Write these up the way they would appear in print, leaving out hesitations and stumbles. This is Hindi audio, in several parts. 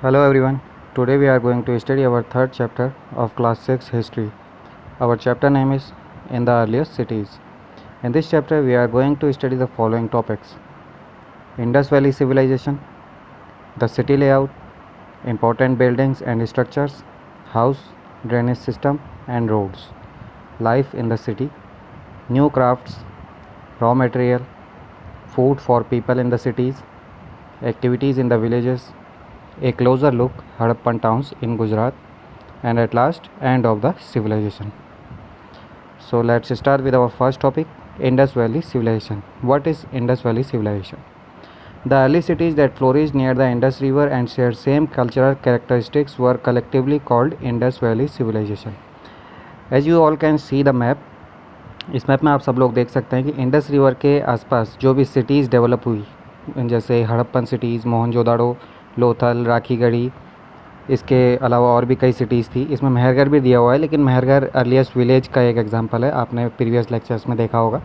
Hello everyone. Today we are going to study our third chapter of class 6 history. Our chapter name is In the Earliest Cities. In this chapter we are going to study the following topics: Indus Valley Civilization, the city layout, important buildings and structures, house, drainage system and roads, life in the city, new crafts, raw material, food for people in the cities, activities in the villages, a closer look Harappan towns in Gujarat, and at last end of the civilization. So let's start with our first topic, Indus Valley Civilization. What is Indus Valley Civilization? The early cities that flourished near the Indus River and shared same cultural characteristics were collectively called Indus Valley Civilization. As you all can see the map, इस मैप में आप सब लोग देख सकते हैं कि इंडस रिवर के आसपास जो भी सिटीज़ डेवलप हुई, जैसे हड़प्पन सिटीज़, मोहनजोदाड़ो, लोथल, राखीगढ़ी, इसके अलावा और भी कई सिटीज़ थी। इसमें मेहरगढ़ भी दिया हुआ है, लेकिन मेहरगढ़ अर्लीस्ट विलेज का एक एग्जांपल है, आपने प्रीवियस लेक्चर्स में देखा होगा।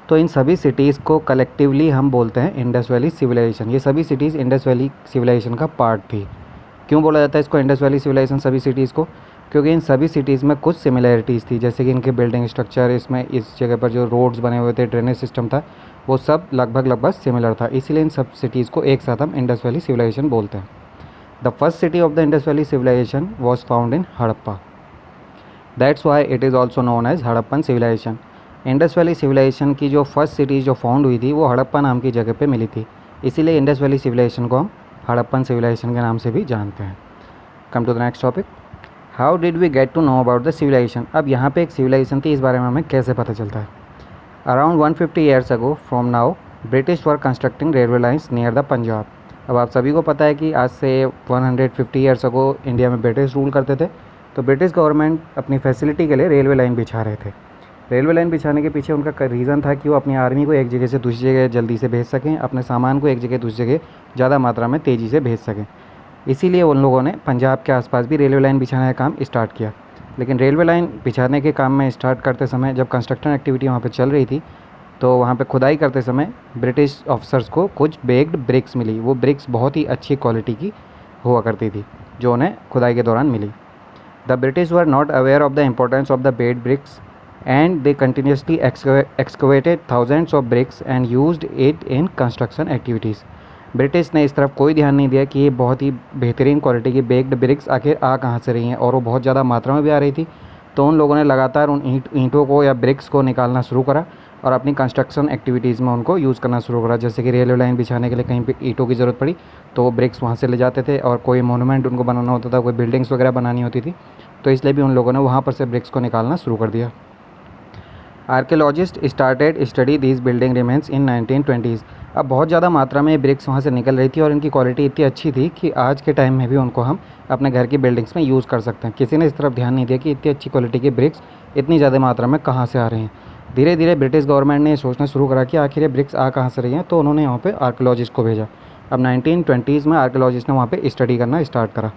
तो इन सभी सिटीज़ को कलेक्टिवली हम बोलते हैं इंडस वैली सिविलाइजेशन। ये सभी सिटीज़ इंडस वैली सिविलाइजेशन का पार्ट थी। क्यों बोला जाता है इसको इंडस वैली सिविलाइजेशन सभी सिटीज़ को? क्योंकि इन सभी सिटीज़ में कुछ सिमिलैरिटीज़ थी, जैसे कि इनके बिल्डिंग स्ट्रक्चर, इसमें इस जगह पर जो रोड्स बने हुए थे, ड्रेनेज सिस्टम था, वो सब लगभग सिमिलर था। इसीलिए इन सब सिटीज़ को एक साथ हम इंडस वैली सिविलाइजेशन बोलते हैं। The first city of the Indus valley civilisation was found in Harappa. That's why it is also known as Harappan civilisation. Indus valley civilisation की जो फर्स्ट सिटी जो फाउंड हुई थी वो हड़प्पा नाम की जगह पे मिली थी, इसीलिए इंडस वैली सिविलाइजेशन को हम हड़प्पन सिविलाइजेशन के नाम से भी जानते हैं। Come to the next topic, how did we get to know about the civilisation. अब यहाँ पे एक सिविलाइजेशन थी, इस बारे में हमें कैसे पता चलता है? Around 150 years ago from now British were constructing railway lines near the Punjab. अब आप सभी को पता है कि आज से 150 ईयर्स अगो इंडिया में ब्रिटिश रूल करते थे, तो ब्रिटिश गवर्नमेंट अपनी फैसिलिटी के लिए रेलवे लाइन बिछा रहे थे। रेलवे लाइन बिछाने के पीछे उनका रीज़न था कि वो अपनी आर्मी को एक जगह से दूसरी जगह जल्दी से भेज सकें, अपने सामान को एक जगह दूसरी जगह ज़्यादा मात्रा में तेज़ी से भेज सकें। इसीलिए उन लोगों ने पंजाब के आसपास भी रेलवे लाइन बिछाने का काम स्टार्ट किया। लेकिन रेलवे लाइन बिछाने के काम में स्टार्ट करते समय जब कंस्ट्रक्शन एक्टिविटी वहाँ पे चल रही थी, तो वहाँ पे खुदाई करते समय ब्रिटिश ऑफिसर्स को कुछ बेग्ड ब्रिक्स मिली। वो ब्रिक्स बहुत ही अच्छी क्वालिटी की हुआ करती थी, जो उन्हें खुदाई के दौरान मिली। The British were not aware of the importance of the baked bricks and they continuously excavated thousands of bricks and used it in construction activities. British ने इस तरफ कोई ध्यान नहीं दिया कि ये बहुत ही बेहतरीन क्वालिटी की बेग्ड ब्रिक्स आखिर आ कहाँ से रही हैं, और वो बहुत ज़्यादा मात्रा में भी आ रही थी। तो उन लोगों ने लगातार उन ईंटों को या ब्रिक्स को निकालना शुरू करा और अपनी कंस्ट्रक्शन एक्टिविटीज़ में उनको यूज़ करना शुरू करा। जैसे कि रेलवे लाइन बिछाने के लिए कहीं पे ईंटों की ज़रूरत पड़ी तो वो ब्रिक्स वहाँ से ले जाते थे, और कोई मोनूमेंट उनको बनाना होता था, कोई बिल्डिंग्स वगैरह बनानी होती थी, तो इसलिए भी उन लोगों ने वहाँ पर से ब्रिक्स को निकालना शुरू कर दिया। Archaeologist started study these building remains in 1920s। अब बहुत ज़्यादा मात्रा में ब्रिक्स वहाँ से निकल रही थी और इनकी क्वालिटी इतनी अच्छी थी कि आज के टाइम में भी उनको हम अपने घर की बिल्डिंग्स में यूज़ कर सकते हैं। किसी ने इस तरफ ध्यान नहीं दिया कि इतनी अच्छी क्वालिटी के ब्रिक्स इतनी ज़्यादा मात्रा में कहाँ से आ रहे हैं। धीरे धीरे ब्रिटिश गवर्नमेंट ने सोचना शुरू करा कि आखिर ये ब्रिक्स आ कहाँ से रही हैं, तो उन्होंने यहाँ पे आर्कियोलॉजिस्ट को भेजा। अब 1920s में आर्कियोलॉजिस्ट ने वहाँ पे स्टडी करना स्टार्ट करा।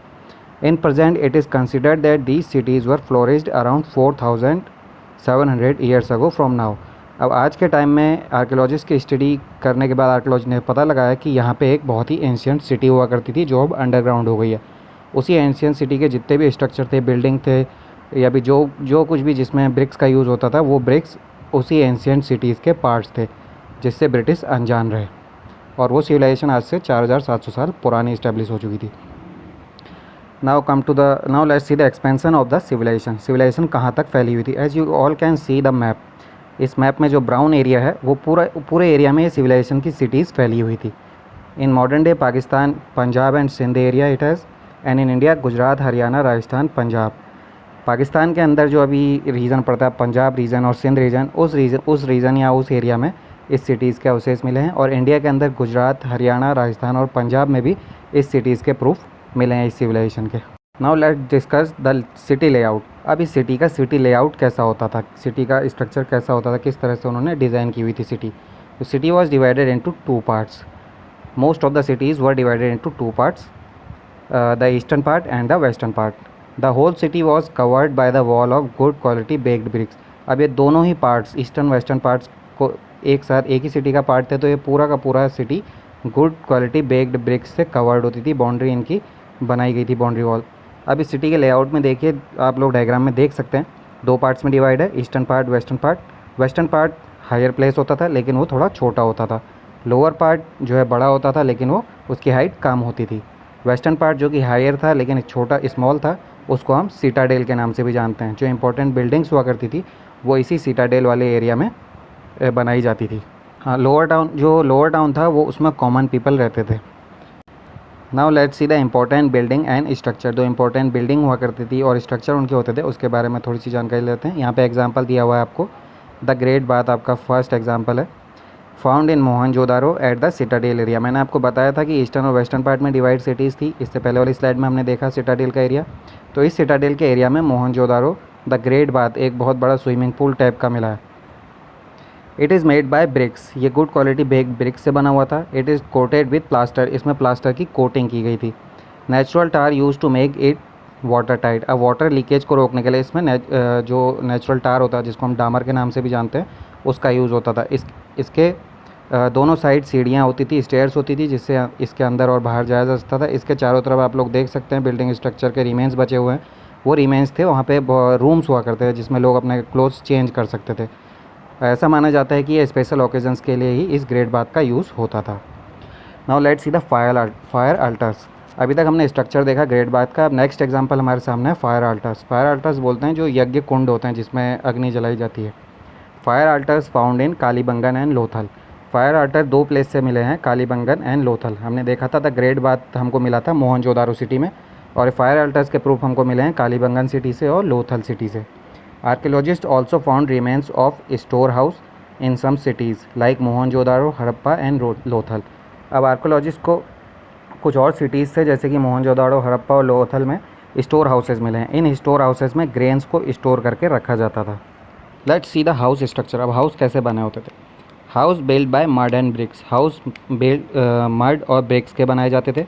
In present it is considered that these cities were flourished around 4700 years ago from now. अब आज के टाइम में आर्कियोलॉजिस्ट की स्टडी करने के बाद आर्कियोलॉजी ने पता लगाया कि यहाँ पे एक बहुत ही एंशियंट सिटी हुआ करती थी, जो अब अंडरग्राउंड हो गई है। उसी एंशियंट सिटी के जितने भी स्ट्रक्चर थे, बिल्डिंग थे, या भी जो कुछ भी जिसमें ब्रिक्स का यूज़ होता था, वो ब्रिक्स उसी एंशियंट सिटीज़ के पार्ट्स थे, जिससे ब्रिटिश अनजान रहे। और वो सिविलाइजेशन आज से 4700 साल पुरानी इस्टेब्लिश हो चुकी थी। Now let's see the expansion of the civilisation. Civilisation कहाँ तक फैली हुई थी? As you all can see the map. इस मैप में जो ब्राउन एरिया है वो पूरे एरिया में ये सिविलाइजेशन की सिटीज़ फैली हुई थी। In modern day Pakistan, Punjab and Sindh area it has, and in India Gujarat, Haryana, Rajasthan, Punjab. Pakistan के अंदर जो अभी रीजन पड़ता है, पंजाब रीजन और सिंध रीजन, उस रीजन या उस एरिया में इस सिटीज़ के अवशेष मिले हैं। और इंडिया के अंदर गुजरात, हरियाणा, राजस्थान और पंजाब में भी इस सिटीज़ के प्रूफ मिले हैं इस सिविलाइजेशन के। Now let's discuss the city layout. अब इस सिटी का सिटी लेआउट कैसा होता था, सिटी का स्ट्रक्चर कैसा होता था, किस तरह से उन्होंने डिज़ाइन की हुई थी सिटी। तो city was divided into 2 parts. Most of the cities were divided into 2 parts, the eastern part and the western part. The whole city was covered by the wall of good quality baked bricks. अब ये दोनों ही पार्ट्स, ईस्टर्न वेस्टर्न पार्ट्स को एक साथ एक ही सिटी का पार्ट थे, तो ये पूरा का पूरा city good quality baked bricks से कवर्ड होती थी, बाउंड्री इनकी बनाई गई थी, बाउंड्री वॉल। अब इस सिटी के लेआउट में देखिए, आप लोग डायग्राम में देख सकते हैं, दो पार्ट्स में डिवाइड है, eastern part, western part. Western part higher place होता था लेकिन वो थोड़ा छोटा होता था, लोअर पार्ट जो है बड़ा होता था लेकिन वो उसकी हाइट कम होती थी। वेस्टर्न पार्ट जो कि हायर था लेकिन छोटा स्मॉल था, उसको हम सिटाडेल के नाम से भी जानते हैं। जो इंपॉर्टेंट बिल्डिंग्स हुआ करती थी वो इसी सिटाडेल वाले एरिया में बनाई जाती थी। हाँ, लोअर टाउन था वो, उसमें कॉमन पीपल रहते थे। Now let's see the important building and structure. जो इंपॉर्टेंट बिल्डिंग हुआ करती थी और स्ट्रक्चर उनके होते थे उसके बारे में थोड़ी सी जानकारी लेते हैं। यहाँ पे एग्जांपल दिया हुआ है आपको, द ग्रेट बाथ आपका फर्स्ट एग्जांपल है, found in Mohenjodaro at the Citadel area. मैंने आपको बताया था कि ईस्टर्न और वेस्टर्न पार्ट में डिवाइड सिटीज़ थी, इससे पहले वाली स्लाइड में हमने देखा सिटाडेल का एरिया। तो इस सिटाडेल के एरिया में मोहनजोदारो द ग्रेट बाथ एक बहुत बड़ा स्विमिंग पूल टाइप का मिला है। It is made by bricks, ये गुड क्वालिटी बेक्ड ब्रिक्स से बना हुआ था। It is coated with plaster, इसमें प्लास्टर की कोटिंग की गई थी। Natural tar use to make it water tight, अब वाटर लीकेज को रोकने के लिए इसमें जो नेचुरल टार होता है जिसको हम डामर के नाम से भी जानते हैं, उसका यूज़ होता था। इसके दोनों साइड सीढ़ियाँ होती थी, स्टेयर्स होती थी, जिससे इसके अंदर और बाहर जाया जा सकता था। इसके चारों तरफ आप लोग देख सकते हैं बिल्डिंग स्ट्रक्चर के रिमेन्स बचे हुए हैं, वो रिमेन्स थे। वहाँ पे रूम्स हुआ करते थे जिसमें लोग अपने क्लोथ्स चेंज कर सकते थे। ऐसा माना जाता है कि ये स्पेशल ओकेजन्स के लिए ही इस ग्रेट बाथ का यूज़ होता था। Now let's see the fire altars. अभी तक हमने स्ट्रक्चर देखा ग्रेट बाथ का, अब नेक्स्ट एग्जांपल हमारे सामने है फायर अल्टर्स। फायर अल्टर्स बोलते हैं जो यज्ञ कुंड होते हैं जिसमें अग्नि जलाई जाती है। Fire altars found in Kalibangan and Lothal. Fire alter दो प्लेस से मिले हैं, कालीबंगन एंड लोथल। हमने देखा था द ग्रेट बाथ हमको मिला था मोहनजोदारो सिटी में, और फायर अल्टर्स के प्रूफ हमको मिले हैं कालीबंगन सिटी से और लोथल सिटी से। Archaeologists also found remains of storehouse in some cities like Mohenjodaro, Harappa and Lothal. अब आर्कोलॉजिस्ट को कुछ और सिटीज़ से जैसे कि मोहनजोदारो, हड़प्पा और लोथल में स्टोर हाउसेज मिले हैं। इन स्टोर हाउसेज में ग्रेन्स को स्टोर करके रखा जाता था। Let's see the house structure. अब हाउस कैसे बने होते थे। House build by mud and bricks, house build mud और ब्रिक्स के बनाए जाते थे।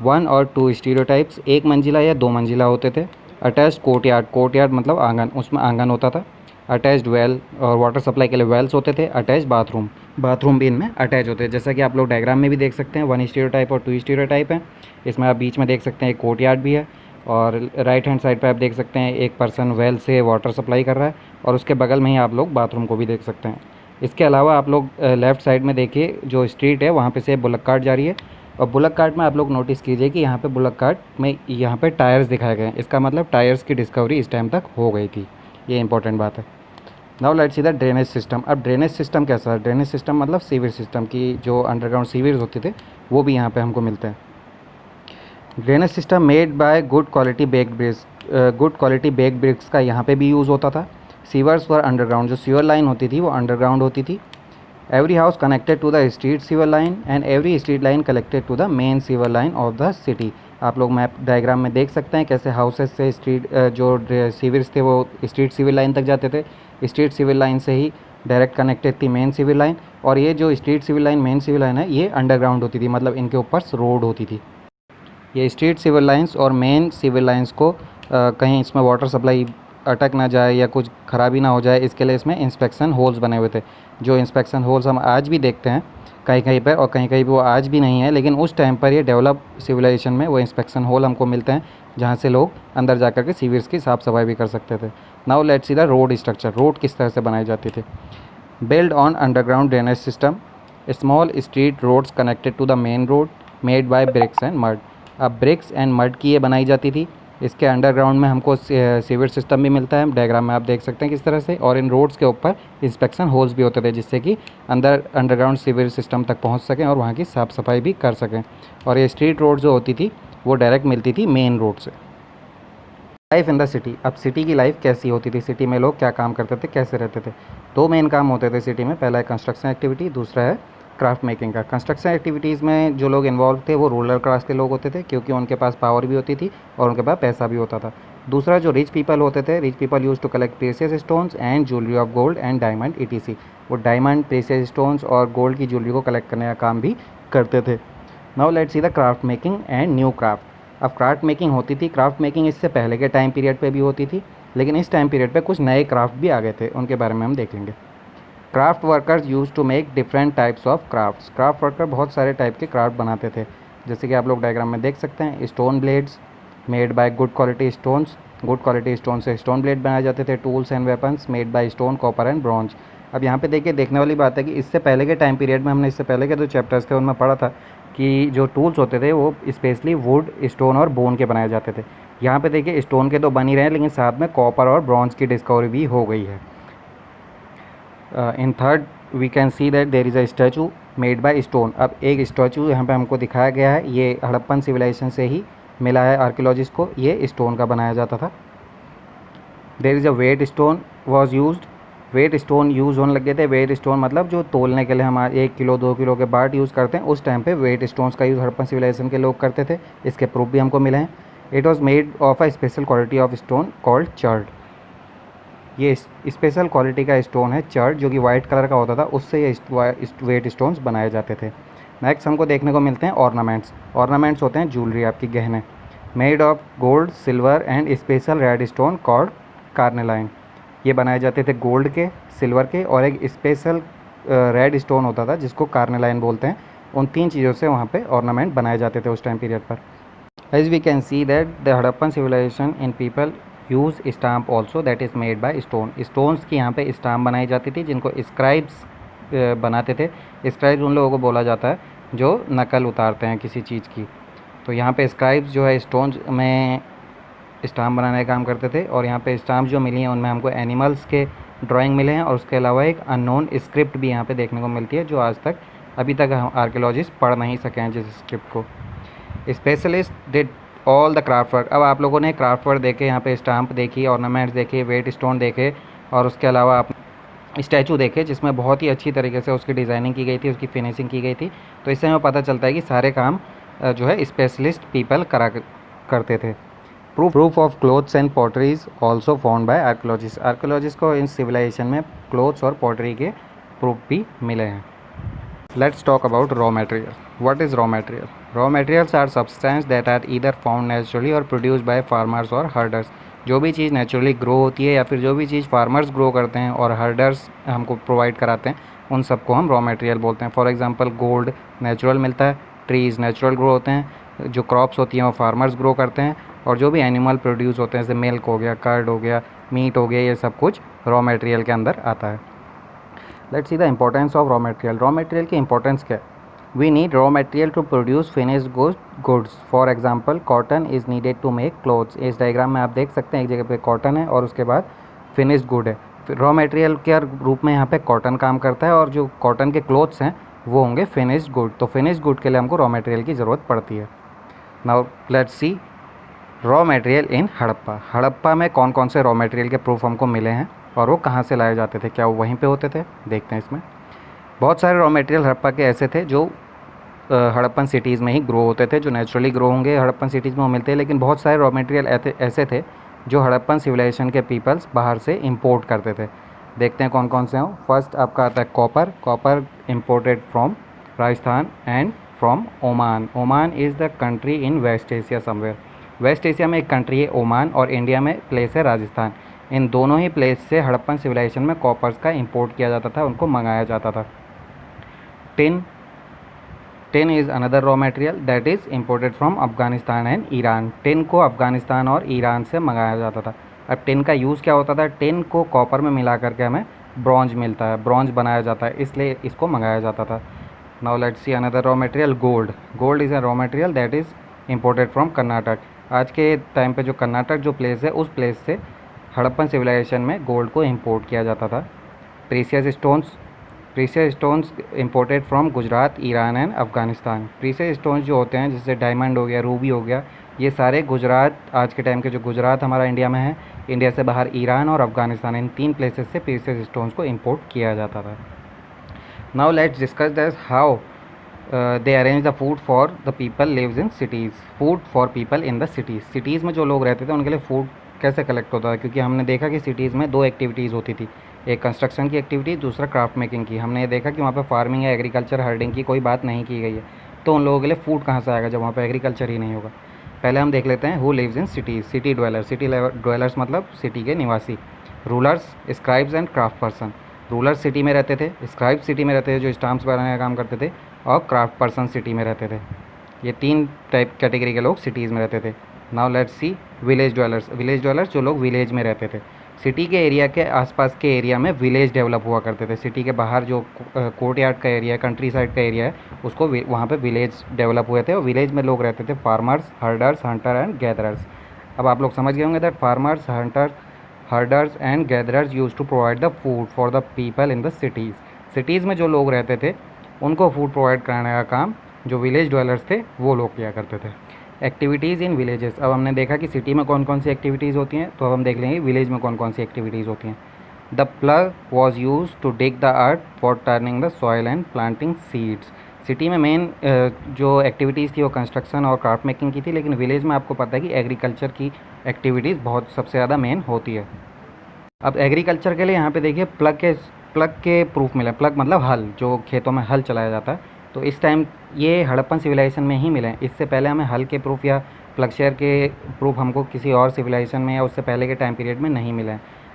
1 और 2 स्टीरियोटाइप्स, एक मंजिला या 2 मंजिला होते थे। अटैच्ड कोर्टयार्ड, कोर्टयार्ड मतलब आंगन, उसमें आंगन होता था। अटैच्ड वेल, और वाटर सप्लाई के लिए वेल्स होते थे। अटैच्ड बाथरूम, बाथरूम भी इनमें अटैच होते हैं, जैसा कि आप लोग डायग्राम में भी देख सकते हैं। 1 स्टीरियोटाइप और 2 स्टीरियोटाइप है। इसमें आप बीच में देख सकते हैं एक कोर्टयार्ड भी है, और राइट हैंड साइड पे आप देख सकते हैं एक पर्सन वेल से वाटर सप्लाई कर रहा है, और उसके बगल में ही आप लोग बाथरूम को भी देख सकते हैं। इसके अलावा आप लोग लेफ़्ट साइड में देखिए जो स्ट्रीट है वहाँ पे से बुलक कार्ट जा रही है, और बुलक कार्ट में आप लोग नोटिस कीजिए कि यहाँ पे बुलक कार्ट में यहाँ पे टायर्स दिखाए गए हैं। इसका मतलब टायर्स की डिस्कवरी इस टाइम तक हो गई थी, ये इंपॉर्टेंट बात है। Now let's see the drainage system. अब ड्रेनेज सिस्टम कैसा है। ड्रेनेज सिस्टम मतलब सीवेज सिस्टम की जो अंडरग्राउंड सीवेज होते थे वो भी यहाँ पे हमको मिलते हैं। Drainage system made by good quality baked BRICS, good quality baked BRICS का यहाँ पे भी यूज़ होता था। सीवर्स वर अंडरग्राउंड, जो सीवर लाइन होती थी वो अंडरग्राउंड होती थी। Every house connected to the street sewer line and every street line connected to the main sewer line of the city। आप लोग मैप डायग्राम में देख सकते हैं कैसे हाउसेस से स्ट्रीट जो सीवर्स थे वो स्ट्रीट सिविल लाइन तक जाते थे। स्ट्रीट सिविल लाइन से ही डायरेक्ट कनेक्टेड थी मेन सिविल लाइन, और ये जो street civil line main civil line है ये अंडरग्राउंड होती थी, मतलब इनके ऊपर रोड होती थी। ये स्ट्रीट सिविल लाइन्स और मेन सिविल लाइन्स को कहीं इसमें वाटर सप्लाई अटक ना जाए या कुछ ख़राबी ना हो जाए, इसके लिए इसमें इंस्पेक्शन होल्स बने हुए थे। जो इंस्पेक्शन होल्स हम आज भी देखते हैं कहीं कहीं पर, और कहीं कहीं वो आज भी नहीं है, लेकिन उस टाइम पर ये डेवलप सिविलाइजेशन में वो इंस्पेक्शन होल हमको मिलते हैं जहाँ से लोग अंदर जा कर के सीवर्स की साफ़ सफाई भी कर सकते थे। Now let's see the road structure. Road किस तरह से बनाई जाती थी। Build on underground drainage system, small street roads connected to the main road, made by bricks and mud. अब ब्रिक्स एंड मड की ये बनाई जाती थी। इसके अंडरग्राउंड में हमको सीवर सिस्टम भी मिलता है, डायग्राम में आप देख सकते हैं किस तरह से, और इन रोड्स के ऊपर इंस्पेक्शन होल्स भी होते थे जिससे कि अंदर अंडरग्राउंड सीवर सिस्टम तक पहुंच सकें और वहां की साफ़ सफाई भी कर सकें। और ये स्ट्रीट रोड जो होती थी वो डायरेक्ट मिलती थी मेन रोड से। Life in the city. अब सिटी की लाइफ कैसी होती थी, सिटी में लोग क्या काम करते थे, कैसे रहते थे। 2 मेन काम होते थे सिटी में, पहला है कंस्ट्रक्शन एक्टिविटी, दूसरा है क्राफ्ट मेकिंग का। कंस्ट्रक्शन एक्टिविटीज़ में जो लोग इन्वॉल्व थे वो रूरल क्लास के लोग होते थे, क्योंकि उनके पास पावर भी होती थी और उनके पास पैसा भी होता था। दूसरा जो रिच पीपल होते थे, rich people use to collect precious stones and jewellery of gold and diamond ETC। वो डायमंड, प्रेशियस स्टोन्स और गोल्ड की ज्वेलरी को कलेक्ट करने का काम भी करते थे। Now let's see the craft making and new craft. अब क्राफ्ट मेकिंग होती थी, क्राफ्ट मेकिंग इससे पहले के टाइम पीरियड पे भी होती थी, लेकिन इस टाइम पीरियड पे कुछ नए क्राफ्ट भी आ गए थे, उनके बारे में हम देख लेंगे। Craft workers use to make different types of crafts. Craft worker बहुत सारे टाइप के क्राफ्ट बनाते थे, जैसे कि आप लोग डायग्राम में देख सकते हैं। Stone blades made by good quality stones, good quality stone से स्टोन ब्लेड बनाए जाते थे। Tools and weapons made by stone, copper and bronze. अब यहाँ पे देखिए, देखने वाली बात है कि इससे पहले के टाइम पीरियड में, हमने इससे पहले के जो चैप्टर्स थे उनमें पढ़ा था कि जो टूल्स होते थे वो स्पेशली वुड, स्टोन और बोन के बनाए जाते थे। यहाँ पे देखिए स्टोन के तो बन ही रहे हैं, लेकिन साथ में कॉपर और ब्रॉन्ज की डिस्कवरी भी हो गई है। In third we can see that there is a statue made by stone. अब एक स्टैचू यहाँ पे हमको दिखाया गया है, ये हड़प्पन सिविलाइजेशन से ही मिला है आर्कियोलॉजिस्ट को, ये स्टोन का बनाया जाता था। There is a weight stone was used. Weight stone use होने लगे थे। वेट स्टोन मतलब जो तोलने के लिए हम 1 किलो 2 किलो के बाट यूज़ करते हैं, उस टाइम पे वेट स्टोन्स का यूज़ हड़प्पन सिविलाइजेशन के लोग करते थे। इसके प्रूफ भी हमको मिले हैं। It was made of a special quality of stone called chert. ये स्पेशल क्वालिटी का स्टोन है चर्ड, जो कि वाइट कलर का होता था, उससे ये वेट स्टोन्स बनाए जाते थे। नेक्स्ट हमको देखने को मिलते हैं ऑर्नामेंट्स। ऑर्नामेंट्स होते हैं ज्वेलरी, आपकी गहने, made of gold, silver and special red stone called carnelian. ये बनाए जाते थे गोल्ड के, सिल्वर के और एक स्पेशल रेड स्टोन होता था जिसको कार्नेलाइन बोलते हैं। उन 3 चीज़ों से वहाँ पे ऑर्नामेंट बनाए जाते थे उस टाइम पीरियड पर। As we can see that the Harappan civilization in people use stamp also that is made by stone. Stones की यहाँ पे स्टाम्प बनाई जाती थी, जिनको स्क्राइब्स बनाते थे। स्क्राइब्स उन लोगों को बोला जाता है जो नकल उतारते हैं किसी चीज़ की। तो यहाँ पे स्क्राइब्स जो है स्टोन्स में स्टाम्प बनाने का काम करते थे। और यहाँ पे स्टाम्प जो मिली हैं उनमें हमको एनिमल्स के ड्राइंग मिले हैं, और उसके अलावा एक अननोन स्क्रिप्ट भी यहाँ पे देखने को मिलती है, जो आज तक अभी तक हम आर्कियोलॉजिस्ट पढ़ नहीं सके हैं जिस स्क्रिप्ट को। Specialist did all the craft work. अब आप लोगों ने क्राफ्ट वर्क देखे, यहाँ पे स्टाम्प देखी, ऑर्नामेंट्स देखे, वेट स्टोन देखे, और उसके अलावा आप स्टैचू देखे जिसमें बहुत ही अच्छी तरीके से उसकी डिज़ाइनिंग की गई थी, उसकी फिनिशिंग की गई थी। तो इससे हमें पता चलता है कि सारे काम जो है स्पेशलिस्ट पीपल करते थे। Proof of clothes and potteries also found by archaeologist. Archaeologist को इन सिविलाइजेशन में क्लोथ्स और पॉटरी के प्रूफ भी मिले हैं। Let's talk about raw material. What is raw material? Raw materials are substance that are either found naturally और प्रोड्यूस्ड बाय फार्मर्स और हर्डर्स। जो भी चीज़ नेचुरली ग्रो होती है या फिर जो भी चीज़ फार्मर्स ग्रो करते हैं और हर्डर्स हमको प्रोवाइड कराते हैं, उन सबको हम रॉ मटेरियल बोलते हैं। फॉर एग्जांपल गोल्ड नेचुरल मिलता है, ट्रीज़ नेचुरल ग्रो होते हैं, जो क्रॉप्स होती हैं वो फार्मर्स ग्रो करते हैं, और जो भी एनिमल प्रोड्यूस होते हैं जैसे मिल्क हो गया, कर्ड हो गया, मीट हो गया, ये सब कुछ रॉ मटेरियल के अंदर आता है। Let's see the importance of raw material. Raw material की इंपॉर्टेंस क्या है? We need raw material to produce finished goods. For example cotton is needed to make clothes. इस डायग्राम में आप देख सकते हैं एक जगह पे कॉटन है और उसके बाद फिनिश्ड गुड है। रॉ मटेरियल के रूप में यहाँ पे कॉटन काम करता है, और जो कॉटन के क्लोथ्स हैं वो होंगे फिनिश्ड गुड। तो फिनिश्ड गुड के लिए हमको रॉ मटेरियल की ज़रूरत पड़ती है। Now let's C raw material in Harappa. Harappa में कौन कौन से रॉ मटेरियल के प्रूफ हमको मिले हैं और वो कहाँ से लाए जाते थे, क्या वो वहीं पे होते थे? देखते हैं इसमें। बहुत सारे रॉ मटेरियल हड़प्पा के ऐसे थे जो हड़प्पन सिटीज़ में ही ग्रो होते थे, जो नेचुरली ग्रो होंगे हड़प्पन सिटीज़ में वो मिलते हैं। लेकिन बहुत सारे रॉ मटेरियल ऐसे थे जो हड़प्पन सिविलाइजेशन के पीपल्स बाहर से इम्पोर्ट करते थे। देखते हैं कौन कौन से हों। फर्स्ट आपका आता है copper. Copper imported from Rajasthan and from Oman. Oman is the country in West Asia somewhere. West Asia में एक कंट्री है ओमान, और इंडिया में प्लेस है राजस्थान। इन दोनों ही प्लेस से हड़प्पन सिविलाइजेशन में कॉपर्स का इंपोर्ट किया जाता था, उनको मंगाया जाता था। Tin is another raw material that is imported from Afghanistan and Iran. Tin को अफगानिस्तान और ईरान से मंगाया जाता था। अब टिन का यूज़ क्या होता था? टिन को कॉपर में मिला करके हमें ब्रॉन्ज मिलता है, ब्रॉन्ज बनाया जाता है, इसलिए इसको मंगाया जाता था। Now let's see another raw material gold. Gold is a raw material that is imported from Karnataka. आज के टाइम पे जो कर्नाटक जो प्लेस है, उस प्लेस से हड़प्पन सिविलाइजेशन में गोल्ड को इंपोर्ट किया जाता था। Precious stones imported from Gujarat, Iran and Afghanistan. Precious stones जो होते हैं जैसे डायमंड हो गया, रूबी हो गया, ये सारे गुजरात, आज के टाइम के जो गुजरात हमारा इंडिया में है, इंडिया से बाहर ईरान और अफगानिस्तान, इन 3 प्लेसेस से प्रीशियस स्टोन्स को इंपोर्ट किया जाता था। Now let's discuss that how they arrange the food for the people lives in cities. Food for people in the cities. Cities में जो लोग रहते थे उनके लिए फूड कैसे कलेक्ट होता है? क्योंकि हमने देखा कि सिटीज़ में 2 एक्टिविटीज़ होती थी, एक कंस्ट्रक्शन की एक्टिविटी, दूसरा क्राफ्ट मेकिंग की। हमने देखा कि वहाँ पे फार्मिंग या एग्रीकल्चर, हर्डिंग की कोई बात नहीं की गई है। तो उन लोगों के लिए फूड कहाँ से आएगा जब वहाँ पे एग्रीकल्चर ही नहीं होगा? पहले हम देख लेते हैं who lives in cities. City dwellers मतलब सिटी के निवासी। Rulers, scribes and craft person. Ruler city में रहते थे, स्क्राइब सिटी में रहते थे जो स्टाम्प्स बनाने का काम करते थे, और क्राफ्ट पर्सन सिटी में रहते थे। ये 3 टाइप कैटेगरी के लोग सिटीज़ में रहते थे। Now let's C village dwellers. Village dwellers जो लोग विलेज में रहते थे। सिटी के एरिया के आसपास के एरिया में विलेज डेवलप हुआ करते थे। सिटी के बाहर जो कोर्ट यार्ड का एरिया है, कंट्री साइड का एरिया है, उसको वहाँ पे विलेज डेवलप हुए थे, और विलेज में लोग रहते थे farmers, herders, hunter and gatherers. अब आप लोग समझ गए होंगे that farmers, herders and gatherers use to provide the food for the people in the cities. Cities में जो लोग रहते थे उनको फूड प्रोवाइड कराने का काम जो विलेज ड्वेलर्स थे वो लोग किया करते थे। Activities in villages. अब हमने देखा कि सिटी में कौन कौन सी एक्टिविटीज़ होती हैं, तो अब हम देख लेंगे विलेज में कौन कौन सी एक्टिविटीज़ होती हैं। The plough was use to dig the earth for turning the soil and planting seeds. City में मेन जो एक्टिविटीज़ थी वो कंस्ट्रक्शन और क्राफ्ट मेकिंग की थी, लेकिन विलेज में आपको पता है कि एग्रीकल्चर की एक्टिविटीज़ बहुत सबसे ज़्यादा मेन होती है। अब एग्रीकल्चर के लिए यहाँ पे देखिए प्लग के प्रूफ मिले। प्लग मतलब हल, जो खेतों में हल चलाया जाता है। तो इस टाइम ये हड़प्पन सिविलाइजेशन में ही मिले। इससे पहले हमें हल के प्रूफ या प्लगशेयर के प्रूफ हमको किसी और सिविलाइजेशन में या उससे पहले के टाइम पीरियड में नहीं मिले।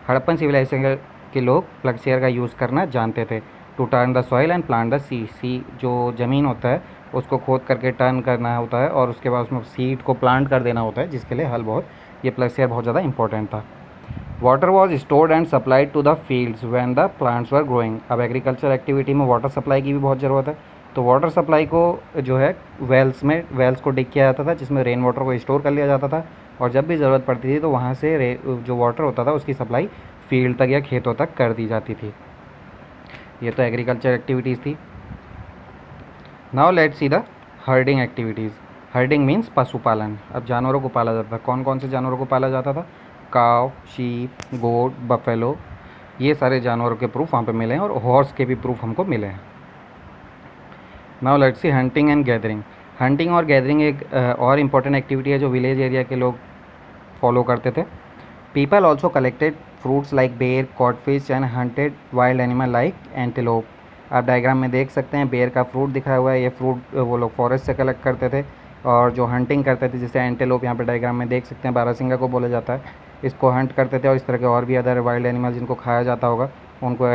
हड़प्पन सिविलाइजेशन के लोग प्लगशेयर का यूज़ करना जानते थे। To turn the soil and plant the seed जो ज़मीन होता है उसको खोद करके टर्न करना होता है, और उसके बाद उसमें सीड को प्लांट कर देना होता है, जिसके लिए हल ये प्लगशेयर बहुत ज़्यादा इंपॉर्टेंट था। Water was stored and supplied to the fields when the plants were growing. अब एग्रीकल्चर एक्टिविटी में वाटर सप्लाई की भी बहुत ज़रूरत है, तो वाटर सप्लाई को जो है वेल्स को डिग किया जाता था, जिसमें रेन वाटर को स्टोर कर लिया जाता था, और जब भी ज़रूरत पड़ती थी तो वहाँ से जो वाटर होता था उसकी सप्लाई फील्ड तक या खेतों तक कर दी जाती थी। ये तो एग्रीकल्चर एक्टिविटीज़ थी। Now let's see the herding activities. Herding means पशुपालन। अब जानवरों को पाला जाता था। कौन कौन से जानवरों को पाला जाता था? काव, शीप, गोट, बफेलो, ये सारे जानवरों के प्रूफ वहाँ पे मिले हैं, और हॉर्स के भी प्रूफ हमको मिले हैं। Now let's C hunting and gathering. Hunting और गैदरिंग एक और इम्पॉर्टेंट एक्टिविटी है जो विलेज एरिया के लोग फॉलो करते थे। People also collected fruits like ber, catfish and hunted wild animal like antelope. आप डायग्राम में देख सकते हैं बेर का फ्रूट दिखाया हुआ है। ये फ्रूट वो लोग फॉरेस्ट से कलेक्ट करते थे, और जो हंटिंग करते थे जैसे एंटेलोप यहाँ पे डायग्राम में देख सकते हैं, बारहसिंगा को बोला जाता है, इसको हंट करते थे। और इस तरह के और भी अदर वाइल्ड एनिमल जिनको खाया जाता होगा उनको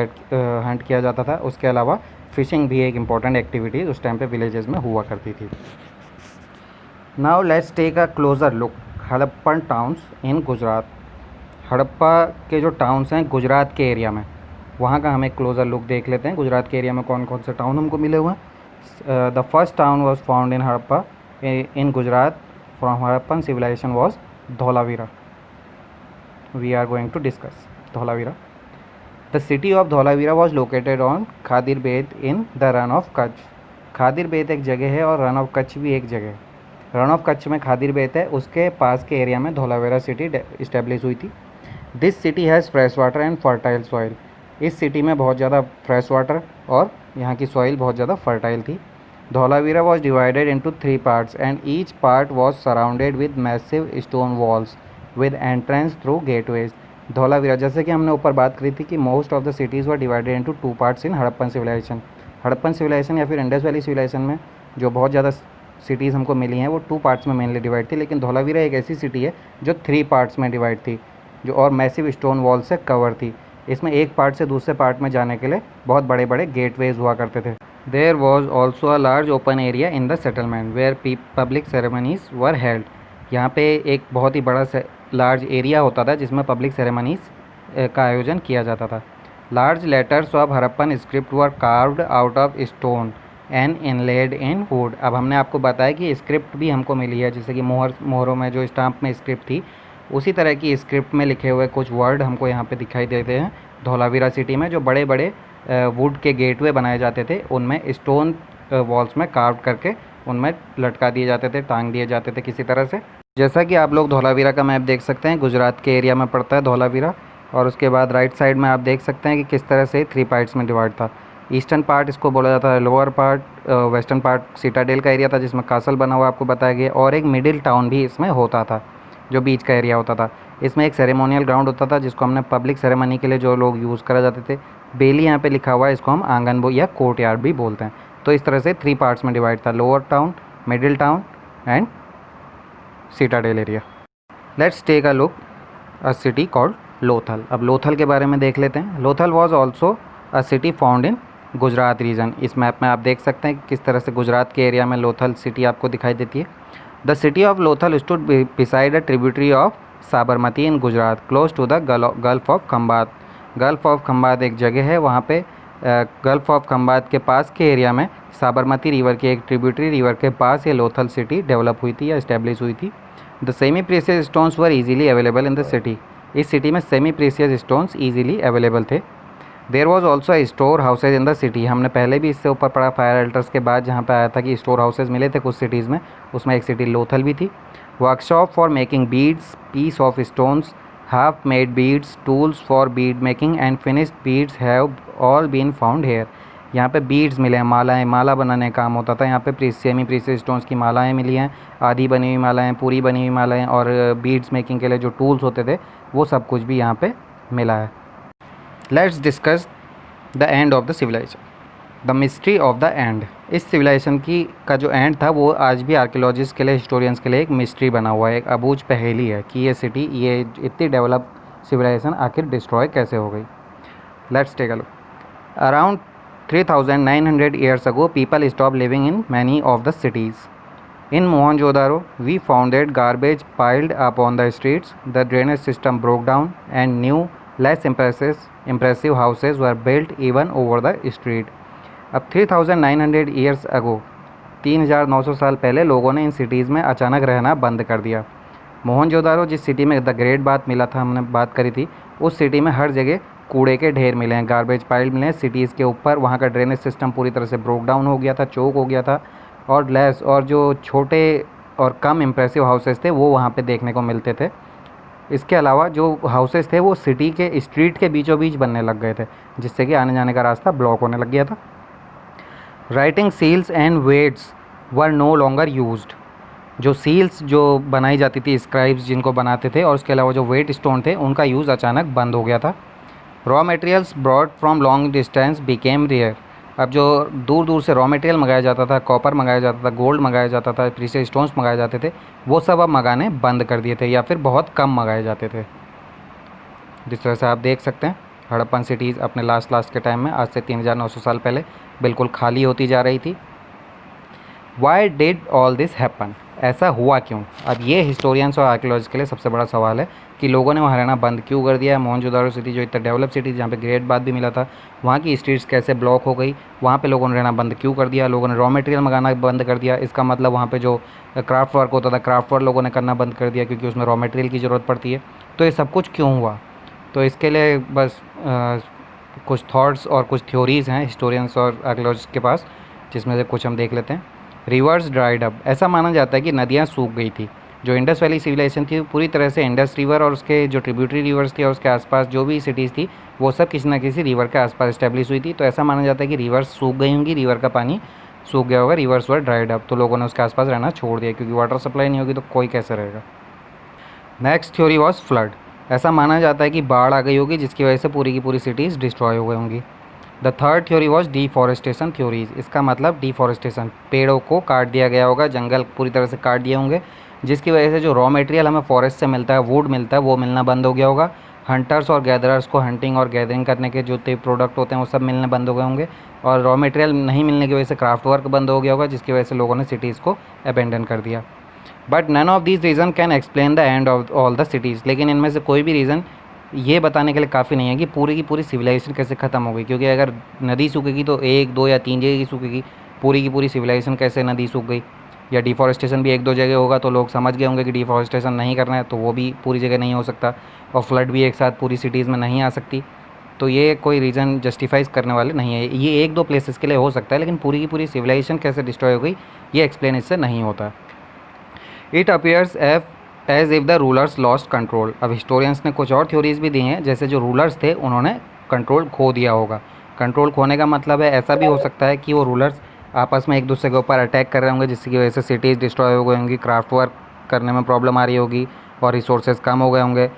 हंट किया जाता था। उसके अलावा फिशिंग भी एक इम्पॉर्टेंट एक्टिविटी उस टाइम पे विलेजेस में हुआ करती थी। Now let's take a closer look Harappan towns in Gujarat. Harappa के जो टाउन्स हैं गुजरात के एरिया में, वहाँ का हम एक क्लोजर लुक देख लेते हैं। गुजरात के एरिया में कौन कौन से टाउन हमको मिले हुए हैं। The first town was found in Harappa in Gujarat from Harappan civilization was Dholavira. We are going to discuss Dholavira. The city of Dholavira was located on Khadir Bet in the run of Kutch. Khadir बेत एक जगह है और रन ऑफ कच्छ भी एक जगह है। रन ऑफ कच्छ में खादिर बेत है, उसके पास के एरिया में धोलावीरा सिटी इस्टेब्लिश हुई थी। This city has fresh water and fertile soil. इस सिटी में बहुत ज़्यादा फ्रेश वाटर और यहाँ की सॉइल बहुत ज़्यादा फर्टाइल थी। Dholavira was divided into 3 parts and each part was surrounded with massive stone walls with entrance through gateways. Dholavira, जैसे कि हमने ऊपर बात करी थी कि most of the cities were divided into 2 parts in Harappan civilization. Harappan civilization या फिर इंडस वैली सिविलाइजेशन में जो बहुत ज़्यादा सिटीज़ हमको मिली हैं वो 2 पार्ट्स में मेनली डिवाइड थी, लेकिन धोलावीरा एक ऐसी सिटी है जो 3 पार्ट्स में डिवाइड थी, जो और मैसिव स्टोन वॉल से कवर थी। इसमें एक पार्ट से दूसरे पार्ट में जाने के लिए बहुत बड़े बड़े गेटवेज हुआ करते थे। There was also a large open area in the settlement where public ceremonies were held. यहाँ पे एक बहुत ही बड़ा लार्ज एरिया होता था जिसमें पब्लिक सेरेमनीज का आयोजन किया जाता था। Large letters of Harappan script were carved out of stone and inlaid in would. अब हमने आपको बताया कि स्क्रिप्ट भी हमको मिली है, जैसे कि मोहरों में जो स्टाम्प में स्क्रिप्ट थी उसी तरह की स्क्रिप्ट में लिखे हुए कुछ वर्ड हमको यहाँ पे दिखाई देते हैं धोलावीरा सिटी में। जो बड़े बड़े वुड के गेटवे बनाए जाते थे उनमें स्टोन वॉल्स में कार्व करके उनमें लटका दिए जाते थे, टांग दिए जाते थे किसी तरह से। जैसा कि आप लोग धोलावीरा का मैप देख सकते हैं, गुजरात के एरिया में पड़ता है धोलावीरा, और उसके बाद राइट साइड में आप देख सकते हैं कि किस तरह से 3 पार्ट्स में डिवाइड था। ईस्टर्न पार्ट इसको बोला जाता है lower part, western part Citadel का एरिया था जिसमें कासल बना हुआ आपको बताया गया, और एक मिडिल टाउन भी इसमें होता था जो बीच का एरिया होता था। इसमें एक सेरेमोनियल ग्राउंड होता था जिसको हमने पब्लिक सेरेमनी के लिए जो लोग यूज़ करा जाते थे, बेली यहाँ पे लिखा हुआ है, इसको हम आंगन या कोर्ट यार्ड भी बोलते हैं। तो इस तरह से 3 पार्ट्स में डिवाइड था, lower town, middle town and citadel area. Let's take a look a city called Lothal. अब लोथल के बारे में देख लेते हैं। Lothal was also a city found in Gujarat region. इस मैप में आप देख सकते हैं कि किस तरह से गुजरात के एरिया में लोथल सिटी आपको दिखाई देती है। The city of Lothal stood beside a tributary of Sabarmati in Gujarat close to the gulf of Khambat. Gulf of Khambat एक जगह है, वहाँ पे गल्फ ऑफ खंबात के पास के एरिया में साबरमती रिवर की एक ट्रिब्यूटरी रिवर के पास ये लोथल सिटी डेवलप हुई थी या इस्टेब्लिश हुई थी। The semi precious stones were easily available in the city. इस सिटी में semi precious stones easily available थे। There was also store houses in the city. हमने पहले भी इससे ऊपर पढ़ा फायर अल्टर्स के बाद, जहाँ पे आया था कि स्टोर हाउसेज मिले थे कुछ सिटीज़ में, उसमें एक सिटी लोथल भी थी। Workshop for making beads, pieces of stones, half made beads, tools for bead making and finished beads have all been found here. यहाँ पे बीड्स मिले हैं, मालाएँ, माला बनाने का काम होता था यहाँ पे। सेमी प्रीशियस स्टोन्स की मालाएँ मिली हैं, आधी बनी हुई मालाएँ, पूरी बनी हुई मालाएँ, और बीड्स मेकिंग के लिए जो टूल्स होते थे वो सब कुछ भी यहाँ पे मिला है। Let's discuss the end of the civilization, the mystery of the end. इस सिविलाइजेशन की का जो एंड था वो आज भी आर्कियोलॉजिस्ट के लिए, हिस्टोरियंस के लिए एक मिस्ट्री बना हुआ है, एक अबूझ पहेली है कि ये सिटी, ये इतनी डेवलप सिविलाइजेशन आखिर डिस्ट्रॉय कैसे हो गई। Let's take a look. Around 3900 years ago, people stopped living in many of the cities. In Mohenjo-daro, we found that garbage piled up on the streets, the drainage system broke down, and new, less impressive houses were built even over the street. अब 3900 years ago, 3900 साल पहले लोगों ने इन सिटीज़ में अचानक रहना बंद कर दिया। मोहनजोदारो, जिस सिटी में द ग्रेट बात मिला था, हमने बात करी थी, उस सिटी में हर जगह कूड़े के ढेर मिले हैं, गार्बेज पाइल मिले हैं सिटीज़ के ऊपर। वहाँ का ड्रेनेज सिस्टम पूरी तरह से ब्रोक डाउन हो गया था, चोक हो गया था, और जो छोटे और कम इम्प्रेसिव हाउसेस थे वो वहाँ पे देखने को मिलते थे। इसके अलावा जो हाउसेस थे वो सिटी के स्ट्रीट के बीचों बीच बनने लग गए थे, जिससे कि आने जाने का रास्ता ब्लॉक होने लग गया था। Writing seals and weights were no longer used. जो सील्स जो बनाई जाती थी, स्क्राइब्स जिनको बनाते थे, और उसके अलावा जो वेट स्टोन थे उनका यूज़ अचानक बंद हो गया था। Raw materials brought from long distance became rare. अब जो दूर दूर से रॉ मटेरियल मंगाया जाता था, कॉपर मंगाया जाता था, गोल्ड मंगाया जाता था, प्रीशियस स्टोन्स मंगाए जाते थे, वो सब अब मंगाने बंद कर दिए थे या फिर बहुत कम मंगाए जाते थे। जिस तरह से आप देख सकते हैं, हड़प्पन सिटीज़ अपने लास्ट के टाइम में, आज से 3900 साल पहले, बिल्कुल खाली होती जा रही थी। Why did all this happen? ऐसा हुआ क्यों? अब ये हिस्टोरियंस और आर्कियोलॉजिस्ट के लिए सबसे बड़ा सवाल है कि लोगों ने वहाँ रहना बंद क्यों कर दिया। मोहनजोदारो सिटी जो इतना डेवलप सिटी, जहाँ पे ग्रेट बात भी मिला था, वहाँ की स्ट्रीट्स कैसे ब्लॉक हो गई, वहाँ पे लोगों ने रहना बंद क्यों कर दिया, लोगों ने रॉ मटेरियल मंगाना बंद कर दिया। इसका मतलब वहाँ पे जो क्राफ्ट वर्क होता था, क्राफ्ट वर्क लोगों ने करना बंद कर दिया क्योंकि उसमें रॉ मटेरियल की ज़रूरत पड़ती है। तो ये सब कुछ क्यों हुआ? तो इसके लिए बस कुछ थॉट्स और कुछ थ्योरीज़ हैं हिस्टोरियंस और आर्कियोलॉजिस्ट के पास, जिसमें से कुछ हम देख लेते हैं। Reverse dried up. ऐसा माना जाता है कि नदियाँ सूख गई थी। जो इंडस वैली सिविलाइजेशन थी पूरी तरह से इंडस रिवर और उसके जो ट्रिब्यूटरी रिवर्स थी और उसके आसपास जो भी सिटीज़ थी वो सब किसी न किसी रिवर के आसपास इस्टेब्लिश हुई थी। तो ऐसा माना जाता है कि रिवर्स सूख गई होंगी, रिवर का पानी सूख गया होगा, रिवर्स वर ड्राइड अप, तो लोगों ने उसके आसपास रहना छोड़ दिया क्योंकि वाटर सप्लाई नहीं होगी तो कोई कैसे रहेगा। Next theory was flood. ऐसा माना जाता है कि बाढ़ आ गई होगी जिसकी वजह से पूरी की पूरी सिटीज़ डिस्ट्रॉय हो गई होंगी। The third theory was deforestation theories. इसका मतलब डिफॉरेस्टेशन, पेड़ों को काट दिया गया होगा, जंगल पूरी तरह से काट दिए होंगे, जिसकी वजह से जो रॉ मटेरियल हमें फॉरेस्ट से मिलता है, वुड मिलता है, वो मिलना बंद हो गया होगा। हंटर्स और गैदरर्स को हंटिंग और गैदरिंग करने के जो प्रोडक्ट होते हैं वो सब मिलने बंद हो गए होंगे, और रॉ मटेरियल नहीं मिलने की वजह से क्राफ्ट वर्क बंद हो गया होगा, जिसकी वजह से लोगों ने सिटीज़ को अबेंडन कर दिया। But none of these reason can explain the end of all the cities. लेकिन इनमें से कोई भी रीज़न ये बताने के लिए काफ़ी नहीं है कि पूरी की पूरी सिविलाइजेशन कैसे ख़त्म हो गई, क्योंकि अगर नदी सूखेगी तो 1, 2 या 3 जगह की सूखेगी, पूरी की पूरी सिविलाइजेशन कैसे नदी सूख गई। या डिफॉरेस्टेशन भी 1-2 जगह होगा तो लोग समझ गए होंगे कि डिफॉरेस्टेशन नहीं करना है, तो वो भी पूरी जगह नहीं हो सकता, और फ्लड भी एक साथ पूरी सिटीज़ में नहीं आ सकती। तो ये कोई रीज़न जस्टिफाइज करने वाले नहीं है। ये 1-2 प्लेसेस के लिए हो सकता है, लेकिन पूरी की पूरी सिविलाइजेशन कैसे डिस्ट्रॉय हो गई ये एक्सप्लेन इससे नहीं होता। It appears as if the rulers lost control. अब हिस्टोरियंस ने कुछ और थ्योरीज भी दी हैं, जैसे जो रूलर्स थे उन्होंने कंट्रोल खो दिया होगा। कंट्रोल खोने का मतलब है ऐसा भी हो सकता है कि वो रूलर्स आपस में एक दूसरे के ऊपर अटैक कर रहे होंगे, जिसकी वजह से सिटीज़ डिस्ट्रॉय हो गई होंगी, क्राफ्ट वर्क करने में प्रॉब्लम आ रही होगी और रिसोर्सेज कम हो गए होंगे।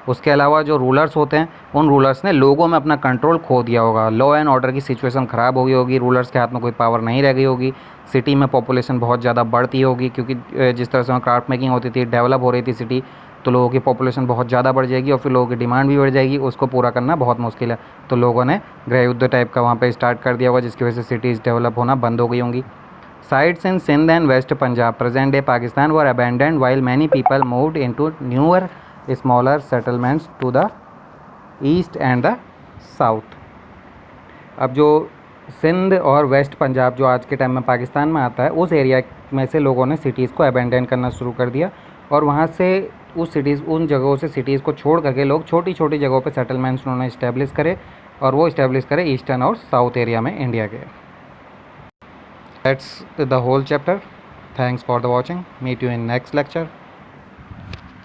उसके अलावा जो रूलर्स होते हैं उन रूलर्स ने लोगों में अपना कंट्रोल खो दिया होगा, लॉ एंड ऑर्डर की सिचुएशन ख़राब हो गई होगी, रूलर्स के हाथ में कोई पावर नहीं रह गई होगी, सिटी में पॉपुलेशन बहुत ज़्यादा बढ़ती होगी, क्योंकि जिस तरह से वहाँ क्राफ्ट मेकिंग होती थी, डेवलप हो रही थी सिटी, तो लोगों की पॉपुलेशन बहुत ज़्यादा बढ़ जाएगी और फिर लोगों की डिमांड भी बढ़ जाएगी, उसको पूरा करना बहुत मुश्किल है। तो लोगों ने गृह युद्ध टाइप का वहाँ पे स्टार्ट कर दिया होगा, जिसकी वजह से सिटीज़ डेवलप होना बंद हो गई होंगी। Sites in Sindh and West Punjab present day Pakistan were abandoned while many people moved into newer smaller settlements to the east and the south. अब जो सिंध और वेस्ट पंजाब जो आज के टाइम में पाकिस्तान में आता है, उस एरिया में से लोगों ने सिटीज़ को अबैंडन करना शुरू कर दिया और वहाँ से उन जगहों से सिटीज़ को छोड़ करके लोग छोटी छोटी जगहों पे सेटलमेंट्स उन्होंने इस्टेब्लिश करे और वो इस्टेब्लिश करे ईस्टर्न और साउथ एरिया में इंडिया के। That's the whole chapter. Thanks for the watching. Meet you in next lecture.